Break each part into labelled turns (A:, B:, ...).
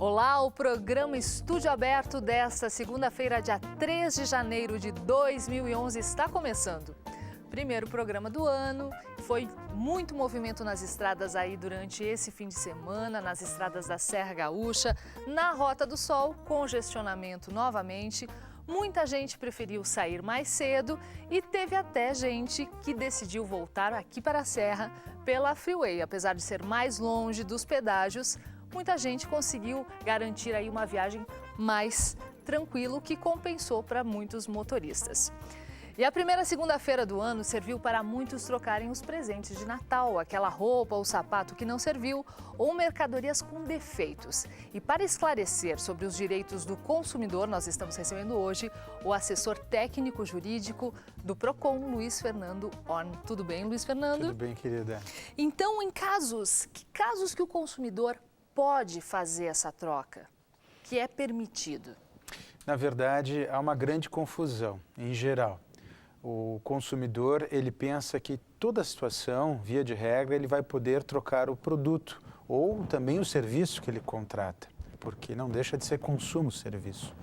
A: Olá, o programa Estúdio Aberto desta segunda-feira, dia 3 de janeiro de 2011, está começando. Primeiro programa do ano, foi muito movimento nas estradas aí durante esse fim de semana, nas estradas da Serra Gaúcha, na Rota do Sol, congestionamento novamente. Muita gente preferiu sair mais cedo e teve até gente que decidiu voltar aqui para a Serra pela Freeway. Apesar de ser mais longe dos pedágios, muita gente conseguiu garantir aí uma viagem mais tranquila, o que compensou para muitos motoristas. E a primeira segunda-feira do ano serviu para muitos trocarem os presentes de Natal, aquela roupa ou sapato que não serviu ou mercadorias com defeitos. E para esclarecer sobre os direitos do consumidor, nós estamos recebendo hoje o assessor técnico jurídico do Procon, Luiz Fernando Horn. Tudo bem, Luiz Fernando?
B: Tudo bem, querida.
A: Então, que casos que o consumidor pode fazer essa troca, que é permitido?
B: Na verdade, há uma grande confusão, em geral. O consumidor, ele pensa que toda situação, via de regra, ele vai poder trocar o produto ou também o serviço que ele contrata, porque não deixa de ser consumo o serviço.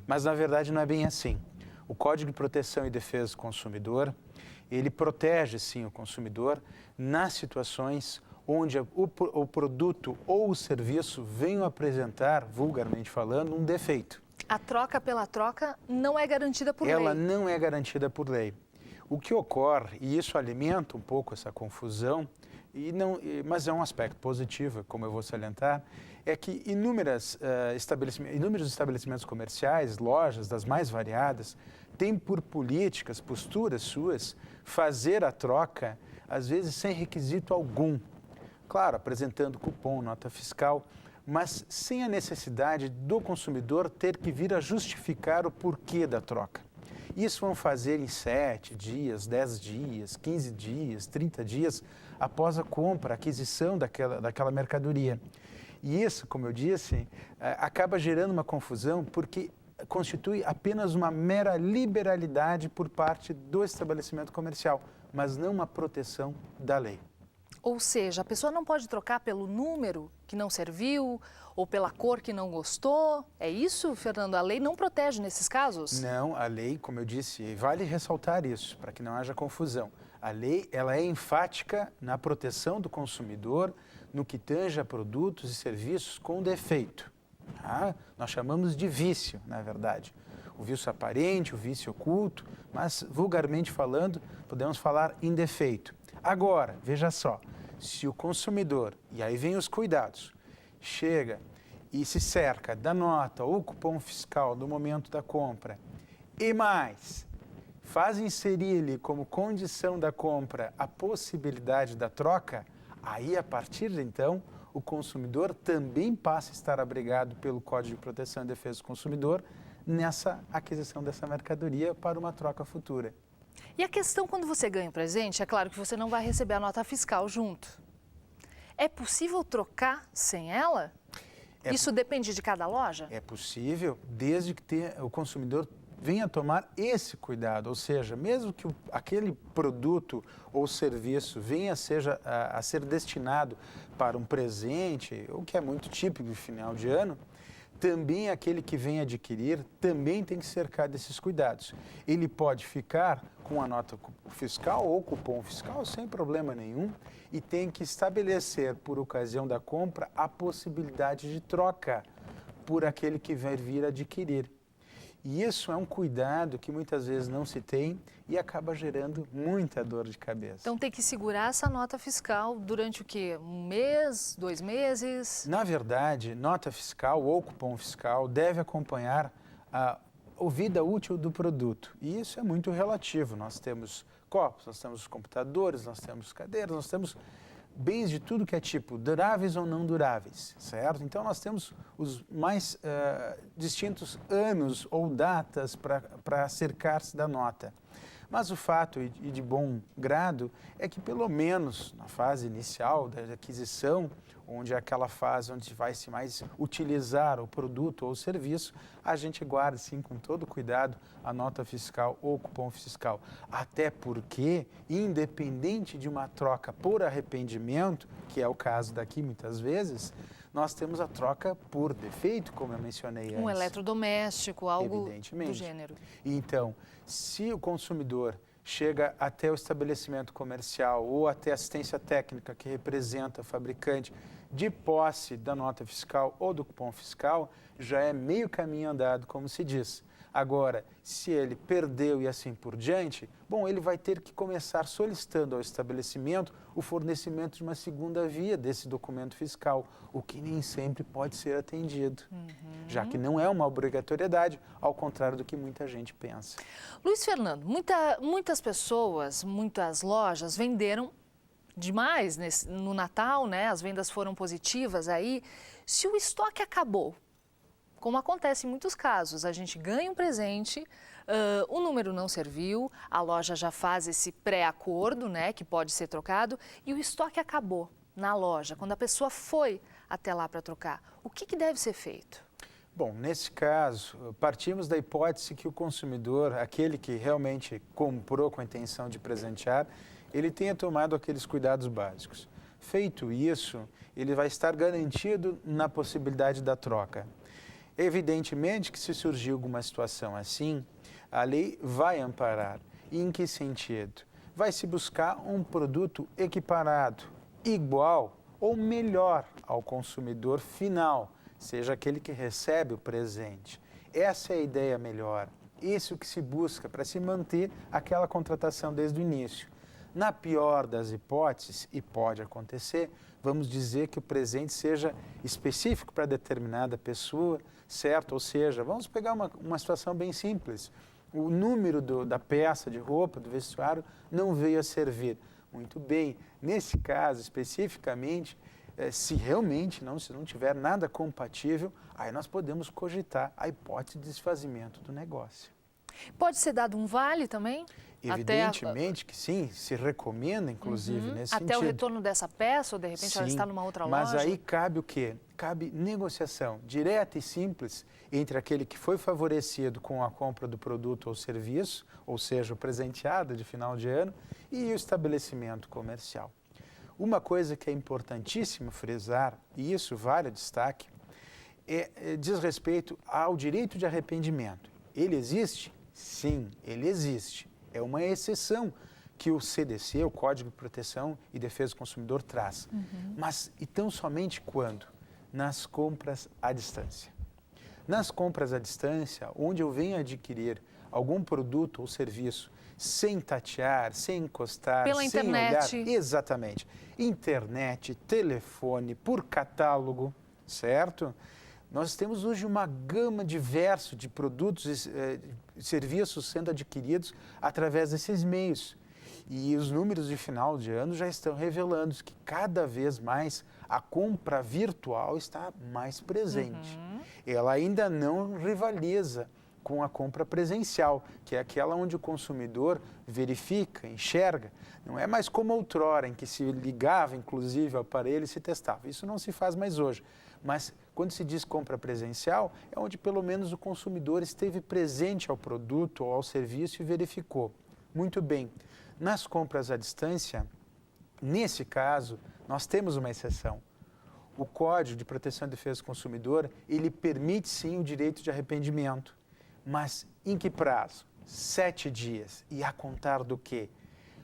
B: Mas, na verdade, não é bem assim. O Código de Proteção e Defesa do Consumidor, ele protege, sim, o consumidor nas situações onde o produto ou o serviço venham apresentar, vulgarmente falando, um defeito.
A: A troca pela troca não é garantida por lei.
B: Ela não é garantida por lei. O que ocorre, e isso alimenta um pouco essa confusão, mas é um aspecto positivo, como eu vou salientar, é que inúmeros estabelecimentos comerciais, lojas das mais variadas, têm por políticas, posturas suas, fazer a troca, às vezes sem requisito algum. Claro, apresentando cupom, nota fiscal, mas sem a necessidade do consumidor ter que vir a justificar o porquê da troca. Isso vão fazer em 7 dias, 10 dias, 15 dias, 30 dias após a compra, a aquisição daquela mercadoria. E isso, como eu disse, acaba gerando uma confusão porque constitui apenas uma mera liberalidade por parte do estabelecimento comercial, mas não uma proteção da lei.
A: Ou seja, a pessoa não pode trocar pelo número que não serviu ou pela cor que não gostou. É isso, Fernando? A lei não protege nesses casos?
B: Não, a lei, como eu disse, vale ressaltar isso, para que não haja confusão. A lei, ela é enfática na proteção do consumidor no que tange a produtos e serviços com defeito. Tá? Nós chamamos de vício, na verdade. O vício aparente, o vício oculto, mas vulgarmente falando, podemos falar em defeito. Agora, veja só, se o consumidor, e aí vem os cuidados, chega e se cerca da nota ou cupom fiscal no momento da compra e mais, faz inserir-lhe como condição da compra a possibilidade da troca, aí a partir de então o consumidor também passa a estar abrigado pelo Código de Proteção e Defesa do Consumidor nessa aquisição dessa mercadoria para uma troca futura.
A: E a questão quando você ganha um presente, é claro que você não vai receber a nota fiscal junto. É possível trocar sem ela? Isso depende de cada loja? É
B: possível, desde que o consumidor venha tomar esse cuidado, ou seja, mesmo que aquele produto ou serviço venha a ser destinado para um presente, o que é muito típico de final de ano, também aquele que vem adquirir também tem que cercar desses cuidados. Ele pode ficar com a nota fiscal ou cupom fiscal sem problema nenhum e tem que estabelecer, por ocasião da compra, a possibilidade de troca por aquele que vai vir adquirir. E isso é um cuidado que muitas vezes não se tem e acaba gerando muita dor de cabeça.
A: Então tem que segurar essa nota fiscal durante o quê? Um mês, 2 meses?
B: Na verdade, nota fiscal ou cupom fiscal deve acompanhar a vida útil do produto. E isso é muito relativo. Nós temos copos, nós temos computadores, nós temos cadeiras, nós temos bens de tudo que é tipo, duráveis ou não duráveis, certo? Então, nós temos os mais distintos anos ou datas para cercar-se da nota. Mas o fato, e de bom grado, é que pelo menos na fase inicial da aquisição, onde é aquela fase onde vai se mais utilizar o produto ou o serviço, a gente guarda, sim, com todo cuidado, a nota fiscal ou cupom fiscal. Até porque, independente de uma troca por arrependimento, que é o caso daqui muitas vezes, nós temos a troca por defeito, como eu mencionei antes.
A: Um eletrodoméstico, algo
B: Evidentemente.
A: do gênero.
B: Então, se o consumidor chega até o estabelecimento comercial ou até a assistência técnica que representa o fabricante de posse da nota fiscal ou do cupom fiscal, já é meio caminho andado, como se diz. Agora, se ele perdeu e assim por diante, bom, ele vai ter que começar solicitando ao estabelecimento o fornecimento de uma segunda via desse documento fiscal, o que nem sempre pode ser atendido, já que não é uma obrigatoriedade, ao contrário do que muita gente pensa.
A: Luiz Fernando, muitas pessoas, muitas lojas venderam demais no Natal, né? As vendas foram positivas aí. Se o estoque acabou, como acontece em muitos casos, a gente ganha um presente, o número não serviu, a loja já faz esse pré-acordo, né, que pode ser trocado, e o estoque acabou na loja, quando a pessoa foi até lá para trocar. O que deve ser feito?
B: Bom, nesse caso, partimos da hipótese que o consumidor, aquele que realmente comprou com a intenção de presentear, ele tenha tomado aqueles cuidados básicos. Feito isso, ele vai estar garantido na possibilidade da troca. Evidentemente que se surgir alguma situação assim, a lei vai amparar. E em que sentido? Vai se buscar um produto equiparado, igual ou melhor ao consumidor final, seja aquele que recebe o presente. Essa é a ideia melhor. Isso que se busca para se manter aquela contratação desde o início. Na pior das hipóteses, e pode acontecer, vamos dizer que o presente seja específico para determinada pessoa, certo? Ou seja, vamos pegar uma situação bem simples. O número da peça de roupa, do vestuário, não veio a servir. Muito bem, nesse caso especificamente, se realmente se não tiver nada compatível, aí nós podemos cogitar a hipótese de desfazimento do negócio.
A: Pode ser dado um vale também?
B: Evidentemente que sim, se recomenda, inclusive, nesse sentido.
A: Até o retorno dessa peça, ou de repente ela está numa outra loja?
B: Mas aí cabe o quê? Cabe negociação direta e simples entre aquele que foi favorecido com a compra do produto ou serviço, ou seja, o presenteado de final de ano, e o estabelecimento comercial. Uma coisa que é importantíssimo frisar, e isso vale destaque, diz respeito ao direito de arrependimento. Ele existe? Sim, ele existe. É uma exceção que o CDC, o Código de Proteção e Defesa do Consumidor, traz. Mas e tão somente quando? Nas compras à distância. Nas compras à distância, onde eu venho adquirir algum produto ou serviço sem tatear, sem encostar,
A: pela
B: sem
A: internet.
B: olhar. Exatamente. Internet, telefone, por catálogo, certo? Nós temos hoje uma gama diversa de produtos e serviços sendo adquiridos através desses meios. E os números de final de ano já estão revelando que cada vez mais a compra virtual está mais presente. Ela ainda não rivaliza com a compra presencial, que é aquela onde o consumidor verifica, enxerga. Não é mais como outrora, em que se ligava, inclusive, ao aparelho e se testava. Isso não se faz mais hoje. Mas quando se diz compra presencial, é onde pelo menos o consumidor esteve presente ao produto ou ao serviço e verificou. Muito bem. Nas compras à distância, nesse caso, nós temos uma exceção. O Código de Proteção e Defesa do Consumidor, ele permite sim o direito de arrependimento. Mas em que prazo? 7 dias. E a contar do quê?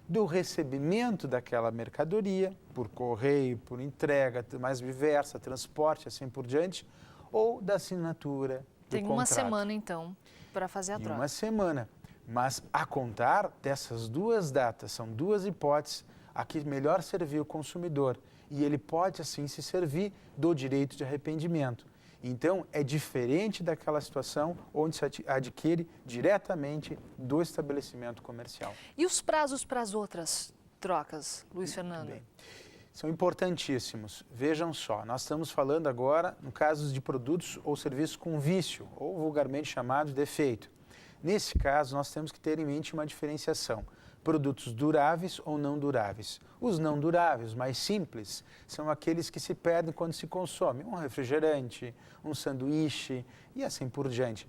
B: Do recebimento daquela mercadoria, por correio, por entrega, mais diversa, transporte, assim por diante, ou da assinatura do
A: Tem
B: contrato.
A: uma semana, então, para fazer a troca.
B: Uma semana. Mas a contar dessas duas datas, são duas hipóteses a que melhor servir o consumidor. E ele pode, assim, se servir do direito de arrependimento. Então, é diferente daquela situação onde se adquire diretamente do estabelecimento comercial.
A: E os prazos para as outras trocas, Luiz Fernando?
B: Bem, são importantíssimos. Vejam só, nós estamos falando agora no caso de produtos ou serviços com vício, ou vulgarmente chamados de defeito. Nesse caso, nós temos que ter em mente uma diferenciação. Produtos duráveis ou não duráveis. Os não duráveis, mais simples, são aqueles que se perdem quando se consome. Um refrigerante, um sanduíche e assim por diante.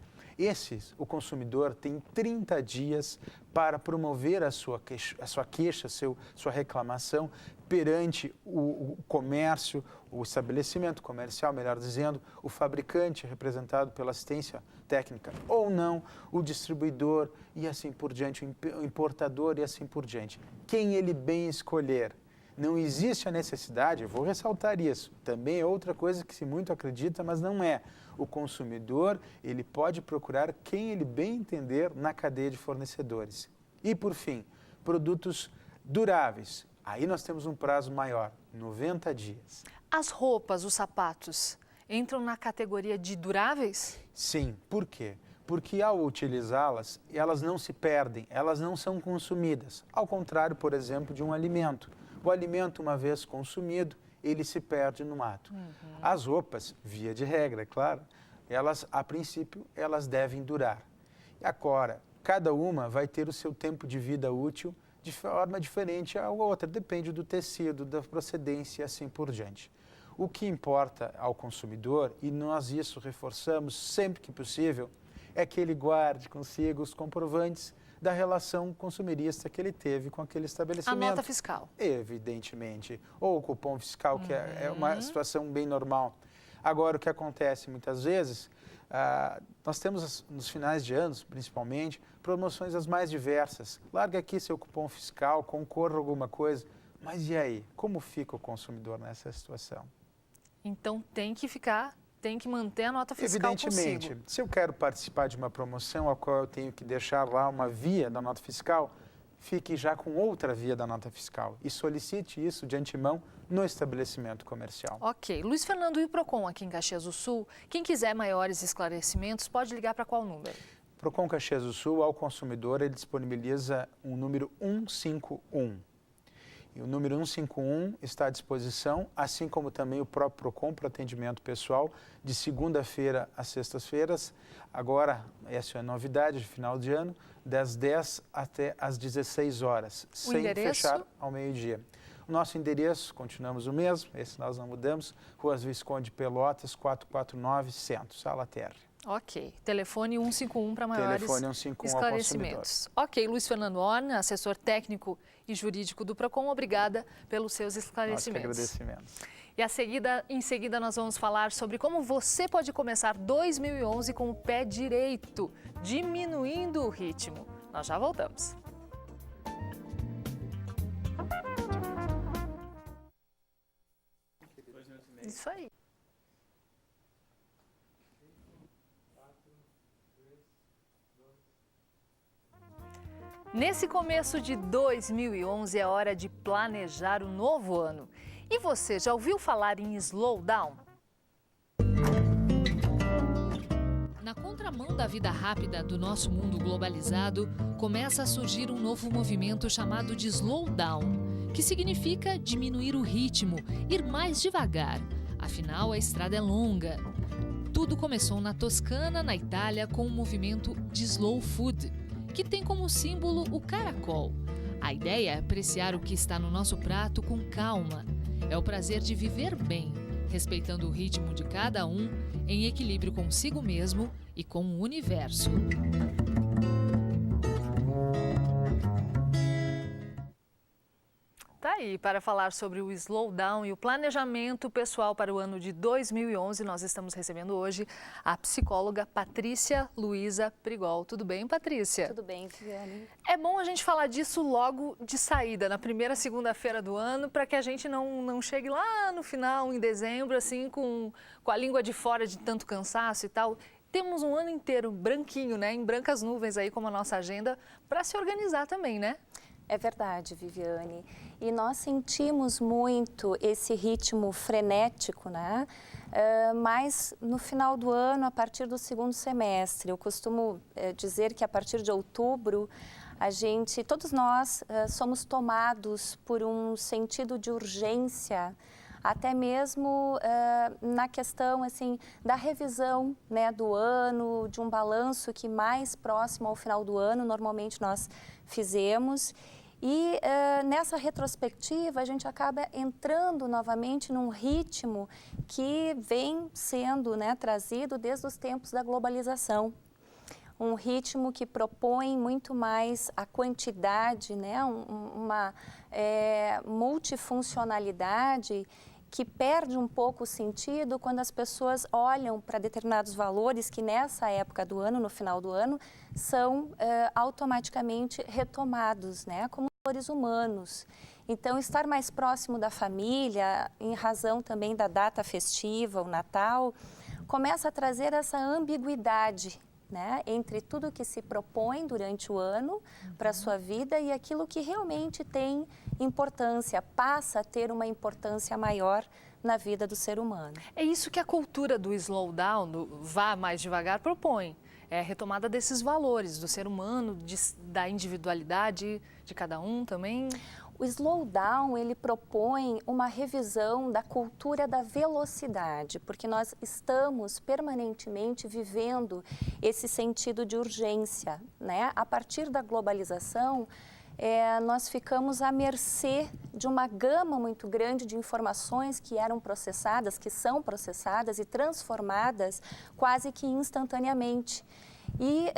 B: O consumidor tem 30 dias para promover a sua queixa, sua reclamação perante o comércio, o estabelecimento comercial, melhor dizendo, o fabricante representado pela assistência técnica ou não, o distribuidor e assim por diante, o importador e assim por diante. Quem ele bem escolher. Não existe a necessidade, eu vou ressaltar isso, também é outra coisa que se muito acredita, mas não é. O consumidor, ele pode procurar quem ele bem entender na cadeia de fornecedores. E, por fim, produtos duráveis. Aí nós temos um prazo maior, 90 dias.
A: As roupas, os sapatos, entram na categoria de duráveis?
B: Sim. Por quê? Porque ao utilizá-las, elas não se perdem, elas não são consumidas. Ao contrário, por exemplo, de um alimento. O alimento, uma vez consumido, ele se perde no mato. As roupas, via de regra, é claro, elas, a princípio, elas devem durar. E agora, cada uma vai ter o seu tempo de vida útil de forma diferente à outra, depende do tecido, da procedência e assim por diante. O que importa ao consumidor, e nós isso reforçamos sempre que possível, é que ele guarde consigo os comprovantes da relação consumerista que ele teve com aquele estabelecimento.
A: A nota fiscal.
B: Evidentemente. Ou o cupom fiscal, que é uma situação bem normal. Agora, o que acontece muitas vezes, nós temos nos finais de anos, principalmente, promoções as mais diversas. Larga aqui seu cupom fiscal, concorra a alguma coisa. Mas e aí? Como fica o consumidor nessa situação?
A: Então tem que manter a nota fiscal
B: Evidentemente,
A: consigo.
B: se eu quero participar de uma promoção a qual eu tenho que deixar lá uma via da nota fiscal, fique já com outra via da nota fiscal e solicite isso de antemão no estabelecimento comercial.
A: Ok. Luiz Fernando, e o PROCON aqui em Caxias do Sul? Quem quiser maiores esclarecimentos pode ligar para qual número?
B: PROCON Caxias do Sul, ao consumidor, ele disponibiliza um número 151. E o número 151 está à disposição, assim como também o próprio PROCON para atendimento pessoal, de segunda-feira às sextas-feiras. Agora, essa é a novidade de final de ano, das 10 até às 16 horas, sem fechar ao meio-dia. O nosso endereço, continuamos o mesmo, esse nós não mudamos, Rua Visconde Pelotas, 449, Centro, Sala Terra.
A: Ok. Telefone 151 para maiores esclarecimentos. Ok. Luiz Fernando Horna, assessor técnico e jurídico do PROCON, obrigada pelos seus esclarecimentos.
B: Nós que agradecemos.
A: E em seguida nós vamos falar sobre como você pode começar 2011 com o pé direito, diminuindo o ritmo. Nós já voltamos. Isso aí. Nesse começo de 2011 é hora de planejar o novo ano. E você já ouviu falar em slowdown? Na contramão da vida rápida do nosso mundo globalizado, começa a surgir um novo movimento chamado de slowdown, que significa diminuir o ritmo, ir mais devagar. Afinal, a estrada é longa. Tudo começou na Toscana, na Itália, com o movimento de slow food, que tem como símbolo o caracol. A ideia é apreciar o que está no nosso prato com calma. É o prazer de viver bem, respeitando o ritmo de cada um, em equilíbrio consigo mesmo e com o universo. Tá aí, para falar sobre o slowdown e o planejamento pessoal para o ano de 2011, nós estamos recebendo hoje a psicóloga Patrícia Luiza Prigol. Tudo bem, Patrícia?
C: Tudo bem, Viviane.
A: É bom a gente falar disso logo de saída, na primeira segunda-feira do ano, para que a gente não chegue lá no final, em dezembro, assim, com a língua de fora de tanto cansaço e tal. Temos um ano inteiro branquinho, né, em brancas nuvens aí, como a nossa agenda, para se organizar também, né?
C: É verdade, Viviane. E nós sentimos muito esse ritmo frenético, né? Mas no final do ano, a partir do segundo semestre, eu costumo dizer que a partir de outubro, todos nós somos tomados por um sentido de urgência, até mesmo na questão assim, da revisão, né, do ano, de um balanço que mais próximo ao final do ano, normalmente nós fizemos. E nessa retrospectiva a gente acaba entrando novamente num ritmo que vem sendo, né, trazido desde os tempos da globalização. um ritmo que propõe muito mais a quantidade, né? Uma multifuncionalidade que perde um pouco o sentido quando as pessoas olham para determinados valores que nessa época do ano, no final do ano, são automaticamente retomados, né, como valores humanos. Então, estar mais próximo da família, em razão também da data festiva, o Natal, começa a trazer essa ambiguidade, né, entre tudo que se propõe durante o ano para a sua vida e aquilo que realmente tem importância, passa a ter uma importância maior na vida do ser humano.
A: É isso que a cultura do slowdown, do vá mais devagar, propõe. É a retomada desses valores do ser humano, da individualidade de cada um também.
C: O slowdown, ele propõe uma revisão da cultura da velocidade, porque nós estamos permanentemente vivendo esse sentido de urgência, né? A partir da globalização, nós ficamos à mercê de uma gama muito grande de informações que eram processadas, que são processadas e transformadas quase que instantaneamente. E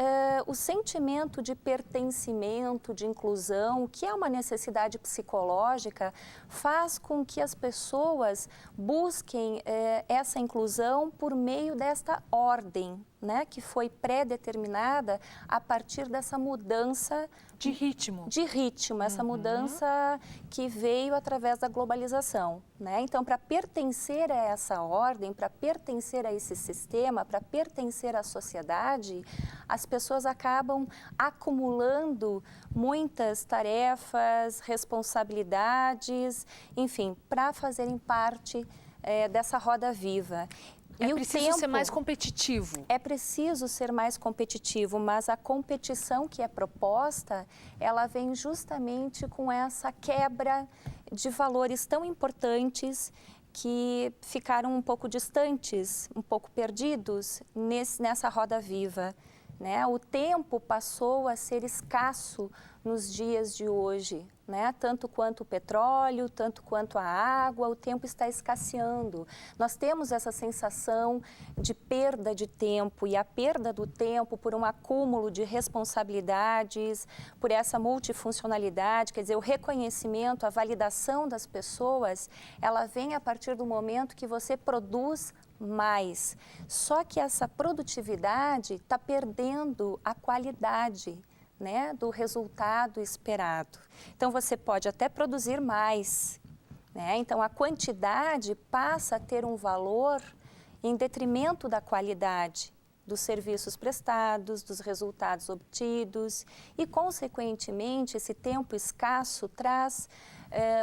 C: o sentimento de pertencimento, de inclusão, que é uma necessidade psicológica, faz com que as pessoas busquem essa inclusão por meio desta ordem, né, que foi pré-determinada a partir dessa mudança
A: de ritmo.
C: De ritmo, essa mudança que veio através da globalização, né? Então, para pertencer a essa ordem, para pertencer a esse sistema, para pertencer à sociedade, as pessoas acabam acumulando muitas tarefas, responsabilidades, enfim, para fazerem parte dessa roda viva.
A: É preciso ser mais competitivo.
C: É preciso ser mais competitivo, mas a competição que é proposta, ela vem justamente com essa quebra de valores tão importantes que ficaram um pouco distantes, um pouco perdidos nessa roda viva, né? O tempo passou a ser escasso nos dias de hoje, né? Tanto quanto o petróleo, tanto quanto a água, o tempo está escasseando. Nós temos essa sensação de perda de tempo e a perda do tempo por um acúmulo de responsabilidades, por essa multifuncionalidade, quer dizer, o reconhecimento, a validação das pessoas, ela vem a partir do momento que você produz mais. Só que essa produtividade está perdendo a qualidade, né, do resultado esperado. Então, você pode até produzir mais, né? Então, a quantidade passa a ter um valor em detrimento da qualidade dos serviços prestados, dos resultados obtidos e, consequentemente, esse tempo escasso traz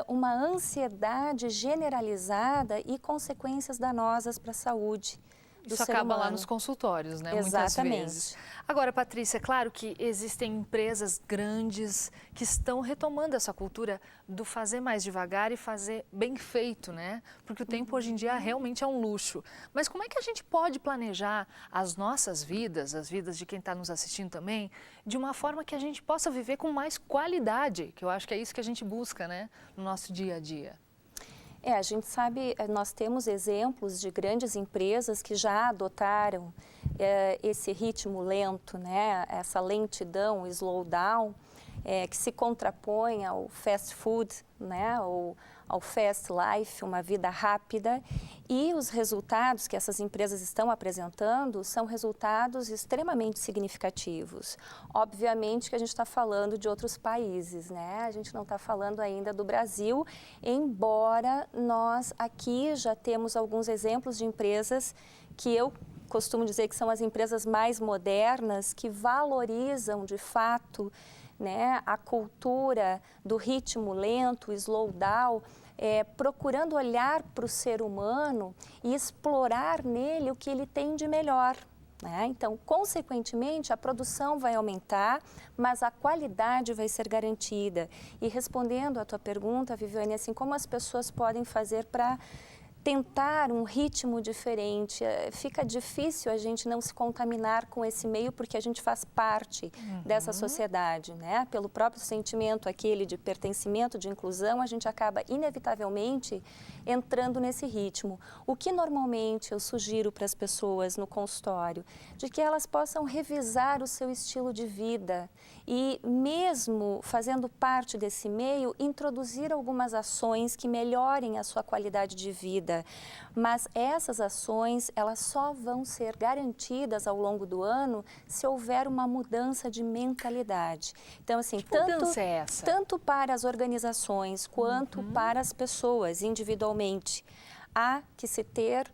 C: uma ansiedade generalizada e consequências danosas para a saúde do
A: Isso
C: ser
A: acaba
C: humano.
A: lá nos consultórios, né?
C: Exatamente.
A: Muitas vezes. Agora, Patrícia, é claro que existem empresas grandes que estão retomando essa cultura do fazer mais devagar e fazer bem feito, né? Porque o tempo hoje em dia realmente é um luxo. Mas como é que a gente pode planejar as nossas vidas, as vidas de quem está nos assistindo também, de uma forma que a gente possa viver com mais qualidade? Que eu acho que é isso que a gente busca, né? No nosso dia a dia.
C: A gente sabe, nós temos exemplos de grandes empresas que já adotaram esse ritmo lento, né? Essa lentidão, o slowdown, que se contrapõe ao fast food, né? Ou ao fast life, uma vida rápida. E os resultados que essas empresas estão apresentando são resultados extremamente significativos. Obviamente que a gente está falando de outros países, né? A gente não está falando ainda do Brasil, embora nós aqui já temos alguns exemplos de empresas que eu costumo dizer que são as empresas mais modernas, que valorizam de fato, né, a cultura do ritmo lento, slowdown, procurando olhar para o ser humano e explorar nele o que ele tem de melhor, né? Então, consequentemente, a produção vai aumentar, mas a qualidade vai ser garantida. E respondendo à tua pergunta, Viviane, assim, como as pessoas podem fazer para tentar um ritmo diferente. Fica difícil a gente não se contaminar com esse meio porque a gente faz parte dessa sociedade, né? Pelo próprio sentimento aquele de pertencimento, de inclusão, a gente acaba inevitavelmente entrando nesse ritmo. O que normalmente eu sugiro para as pessoas no consultório, de que elas possam revisar o seu estilo de vida e mesmo fazendo parte desse meio, introduzir algumas ações que melhorem a sua qualidade de vida. Mas essas ações, elas só vão ser garantidas ao longo do ano se houver uma mudança de mentalidade. Então, assim,
A: que mudança é essa?
C: Tanto para as organizações quanto para as pessoas individualmente, há que se ter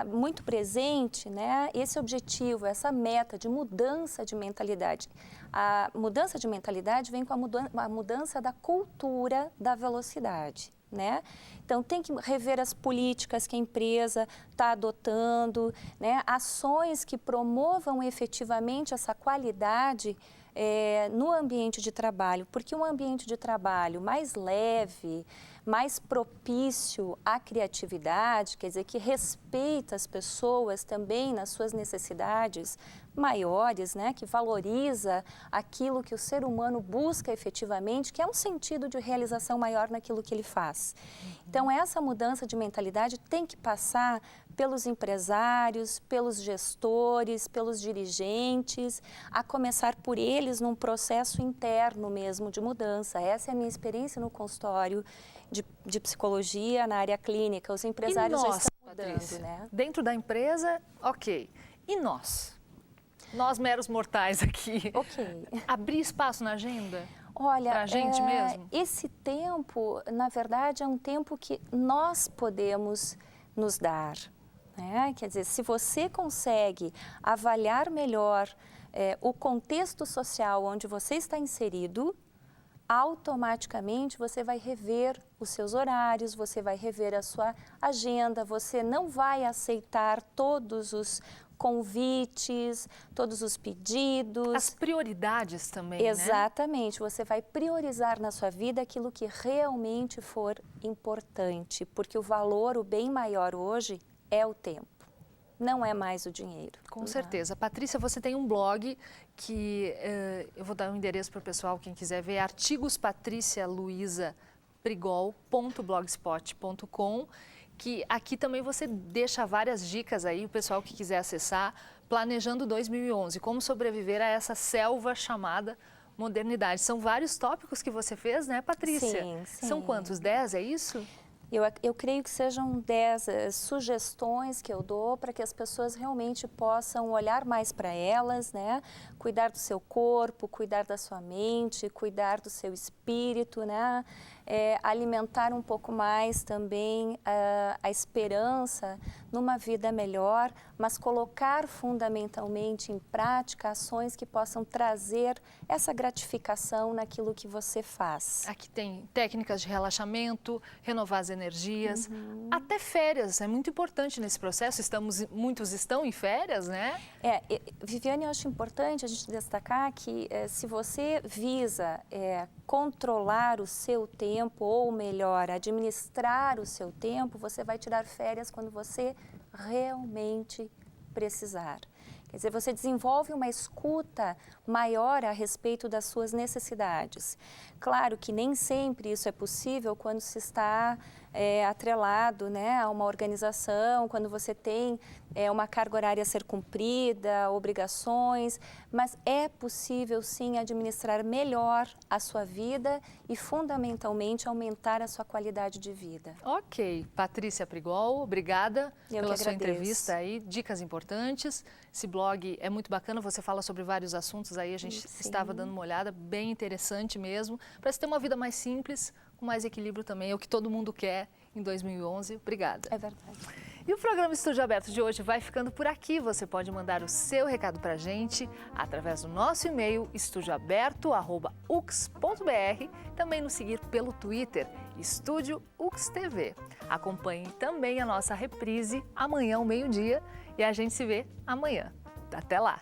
C: muito presente, né, esse objetivo, essa meta de mudança de mentalidade. A mudança de mentalidade vem com a mudança da cultura da velocidade, né? Então, tem que rever as políticas que a empresa está adotando, né? Ações que promovam efetivamente essa qualidade no ambiente de trabalho, porque um ambiente de trabalho mais leve, mais propício à criatividade, quer dizer, que respeita as pessoas também nas suas necessidades maiores, né, que valoriza aquilo que o ser humano busca efetivamente, que é um sentido de realização maior naquilo que ele faz. Então, essa mudança de mentalidade tem que passar pelos empresários, pelos gestores, pelos dirigentes, a começar por eles num processo interno mesmo de mudança. Essa é a minha experiência no consultório de psicologia na área clínica. Os empresários já estão mudando,
A: Patrícia,
C: né?
A: Dentro da empresa, ok. E nós? Nós meros mortais aqui.
C: Ok.
A: Abrir espaço na agenda?
C: Olha,
A: pra gente mesmo?
C: Esse tempo, na verdade, é um tempo que nós podemos nos dar. Né? Quer dizer, se você consegue avaliar melhor o contexto social onde você está inserido, automaticamente você vai rever os seus horários, você vai rever a sua agenda, você não vai aceitar todos os convites, todos os pedidos.
A: As prioridades também,
C: Exatamente, você vai priorizar na sua vida aquilo que realmente for importante, porque o valor, o bem maior hoje é o tempo. Não é mais o dinheiro.
A: Com certeza. Patrícia, você tem um blog que eu vou dar um endereço para o pessoal, quem quiser ver, artigospatricialuisaprigol.blogspot.com, que aqui também você deixa várias dicas aí, o pessoal que quiser acessar, Planejando 2011, como sobreviver a essa selva chamada modernidade. São vários tópicos que você fez, né, Patrícia?
C: Sim, sim.
A: São quantos? 10, é isso?
C: Eu creio que sejam 10 sugestões que eu dou para que as pessoas realmente possam olhar mais para elas, né? Cuidar do seu corpo, cuidar da sua mente, cuidar do seu espírito, né? Alimentar um pouco mais também a esperança numa vida melhor, mas colocar fundamentalmente em prática ações que possam trazer essa gratificação naquilo que você faz.
A: Aqui tem técnicas de relaxamento, renovar as energias, até férias, é muito importante nesse processo, muitos estão em férias, né?
C: Viviane, eu acho importante a gente destacar que se você visa controlar o seu tempo, ou melhor, administrar o seu tempo, você vai tirar férias quando você realmente precisar. Quer dizer, você desenvolve uma escuta maior a respeito das suas necessidades. Claro que nem sempre isso é possível quando se está atrelado, né, a uma organização, quando você tem uma carga horária a ser cumprida, obrigações, mas é possível sim administrar melhor a sua vida e fundamentalmente aumentar a sua qualidade de vida.
A: Ok, Patrícia Prigol, obrigada pela sua
C: agradeço.
A: entrevista aí, dicas importantes. Esse blog é muito bacana, você fala sobre vários assuntos aí, a gente estava dando uma olhada, bem interessante mesmo, para se ter uma vida mais simples, com mais equilíbrio também, é o que todo mundo quer em 2011. Obrigada.
C: É verdade.
A: E o programa Estúdio Aberto de hoje vai ficando por aqui. Você pode mandar o seu recado para a gente através do nosso e-mail estudioaberto@ux.br, também nos seguir pelo Twitter, Estúdio Ux TV. Acompanhe também a nossa reprise amanhã ao meio-dia e a gente se vê amanhã. Até lá!